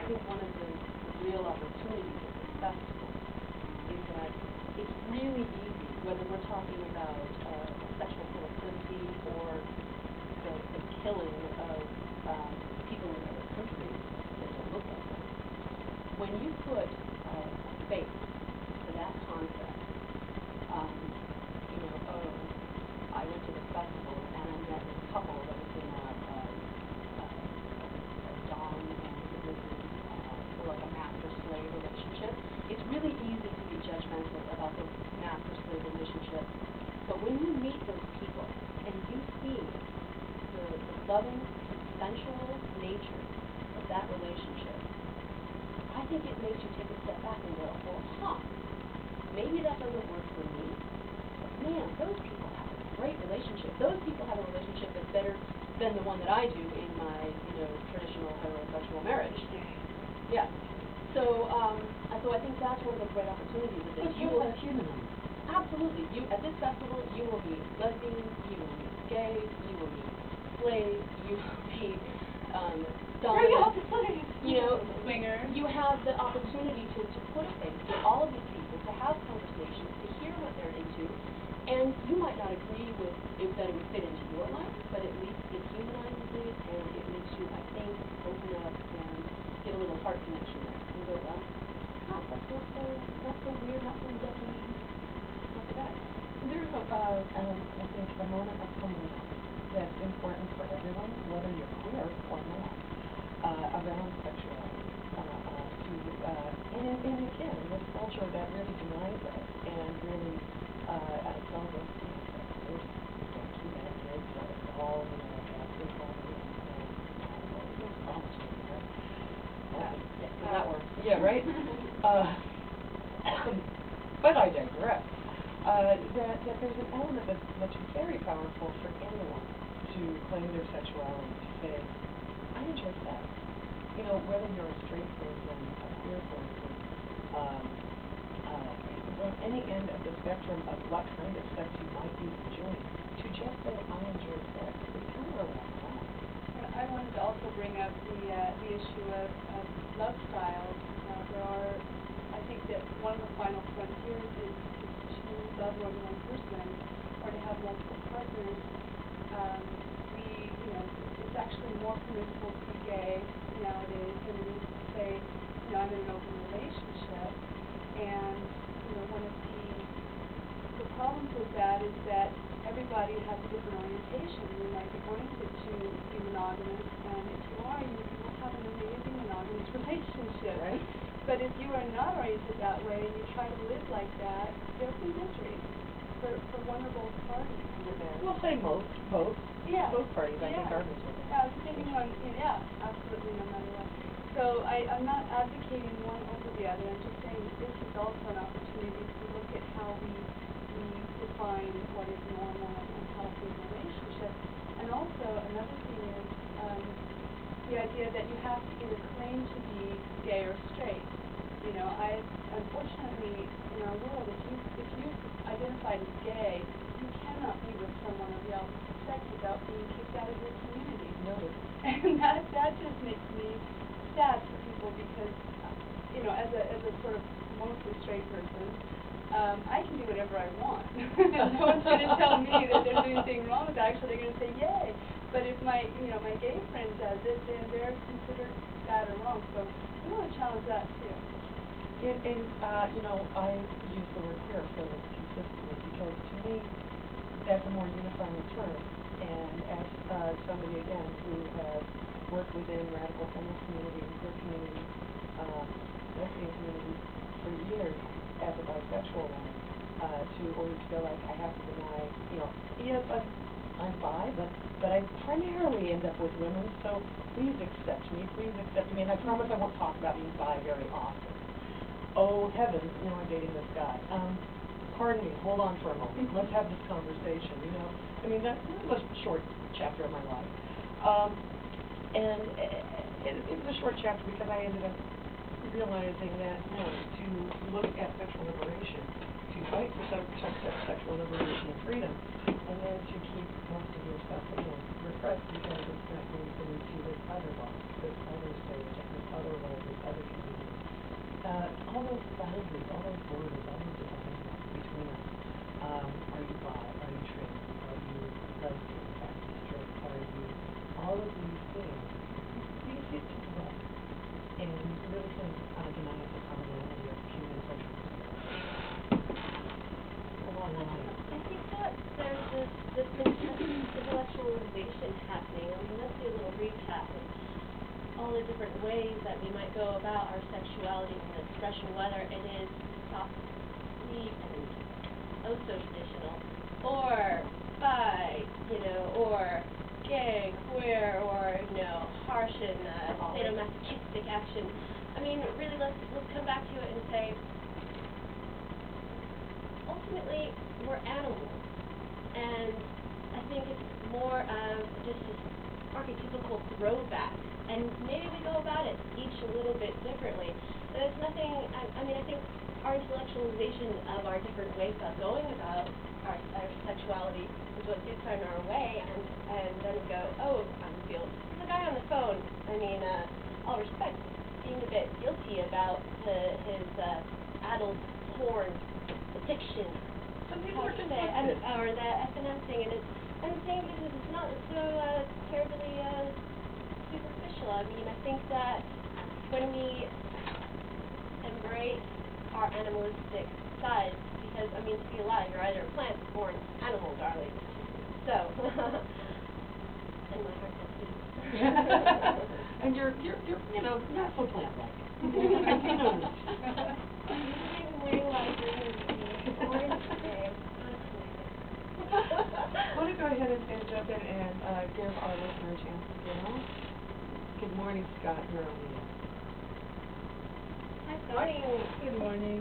think one of the real opportunities of this festival is that it's really easy, whether we're talking about sexual proclivity or the killing of people in other countries that don't look like them. When you put a face to that concept, oh, I went to the festival and I met this couple that was in a dom and submissive, or like a master-slave relationship. It's really easy to be judgmental about the master-slave relationship, but when you meet those people and you see the loving, sensual nature of that relationship, I think it makes you take a step back and go, well, maybe that doesn't work for me, but man, those people have a great relationship. Those people have a relationship that's better than the one that I do in my, traditional heterosexual marriage. Yeah. So I think that's one of the great opportunities of this. You will humanize. Absolutely. At this festival, you will meet lesbians, you will meet gays, you will meet slaves, you will meet swingers. You have the opportunity to put a face to all of these people, to have conversations, to hear what they're into, and you might not agree with that it would fit into your life, but at least it humanizes it, and it makes you, I think, open up and get a little heart connection there, and go, well, that's not so weird, not so yucky, not so bad. There's I think, a moment of coming out that's important for everyone, whether you're queer or not, around sexuality. And again, this culture that really denies us and really tells us, don't do that, kids, it's all, have good quality and promise you, that works. Yeah, right? But I digress. That there's an element that's very powerful for anyone to claim their sexuality, to say, I enjoy sex. Whether you're a straight person, a queer person, from any end of the spectrum of what kind of sex you might be enjoying, to just say, I enjoy sex, is kind of a wow. I wanted to also bring up the issue of love styles. I think that one of the final frontiers is to love more than one person, or to have multiple partners. It's actually more permissible to be gay nowadays than it is to say, I'm in an open relationship. And one of the problems with that is that everybody has a different orientation. You might be oriented to be monogamous, and if you are, you will have an amazing monogamous relationship. Right. But if you are not oriented that way and you try to live like that, there'll be misery for one or both parties. We'll say both. Yeah. Both parties, I think, are miserable. Yeah, depending on, absolutely, no matter what. So I'm not advocating one over the other. I'm just saying that this is also an opportunity to look at how we define what is normal and healthy in relationships. And also, another thing is the idea that you have to either claim to be gay or straight. Unfortunately, in our world, if you identified as gay, you cannot be with someone of the opposite sex without being kicked out of your community. Noted. And that just makes me sad for people because, as a sort of mostly straight person, I can do whatever I want. And no one's going to tell me that there's anything wrong with that. Actually, they're going to say, yay. But if my gay friend does it, then they're considered bad or wrong. So we want to challenge that too. And I use the word queer fairly consistently because to me, that's a more unifying term. And as somebody, again, who has worked within radical feminist community, queer community, lesbian community for years as a bisexual woman, to always feel like I have to deny, yes, I'm bi, but I primarily end up with women, so please accept me, and I promise I won't talk about being bi very often. Oh, heavens, I'm dating this guy. Pardon me, hold on for a moment. Let's have this conversation, That was a short chapter of my life. And it was a short chapter because I ended up realizing that, to look at sexual liberation, to fight for sexual liberation and freedom, and then to keep most of your stuff, repressed because it's not being put into this other box, this other stage, this other role, this those boundaries, all those borders, all those lines between us. Are you bi? Are you trans? Are you lesbian, straight? Are you all of these things? These get to dwell and really kind of deny the commonality of human social I think that there's this intellectualization happening. I mean, let's do a little recap of all the different ways that we might go about our sexuality and expression, whether it is soft, sweet, and oh so traditional, or bi, or gay, queer, or, harsh and sadomasochistic action. I mean, really, let's come back to it and say, ultimately, we're animals, and I think it's more of just this archetypical throwback, and maybe we go about it each a little bit differently. But it's nothing, I think our intellectualization of our different ways of going about our sexuality is what gets on our way, and then we go, oh, I'm guilty. The guy on the phone, all respect, seemed a bit guilty about his adult porn addiction. Some people are or the S&M thing, and the thing is, it's not so terribly superficial. I think that when we embrace our animalistic side, because, to be alive, you're either a plant or an animal, darling. So, and my heart says please. And you're not so plant-like. I see notice. I'm wearing a lot of green orange today. I want to go ahead and jump in and give our listener a chance to get on. Good morning, Scott. You're on the air. Hi, Scott. Good morning.